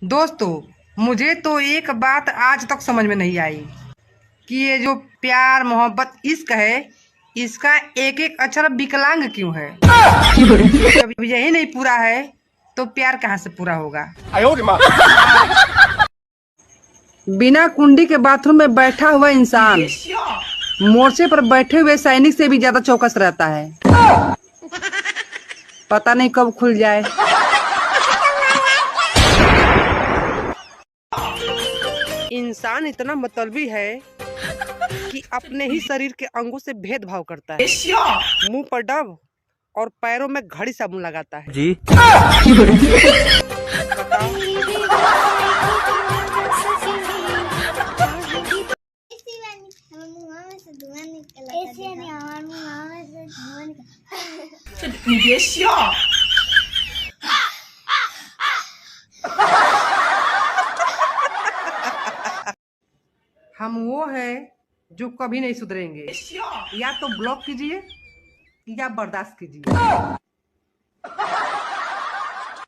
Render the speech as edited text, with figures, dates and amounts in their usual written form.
दोस्तों, मुझे तो एक बात आज तक समझ में नहीं आई कि ये जो प्यार मोहब्बत इश्क है, इसका एक एक अक्षर विकलांग क्यों है। जब यही नहीं पूरा है तो प्यार कहाँ से पूरा होगा। बिना कुंडी के बाथरूम में बैठा हुआ इंसान मोर्चे पर बैठे हुए सैनिक से भी ज्यादा चौकस रहता है। पता नहीं कब खुल जाए। इंसान इतना मतलबी है कि अपने ही शरीर के अंगों से भेदभाव करता है। मुंह पर डब और पैरों में घड़ी साबुन लगाता है जी। हम वो है जो कभी नहीं सुधरेंगे। या तो ब्लॉक कीजिए या बर्दाश्त कीजिए।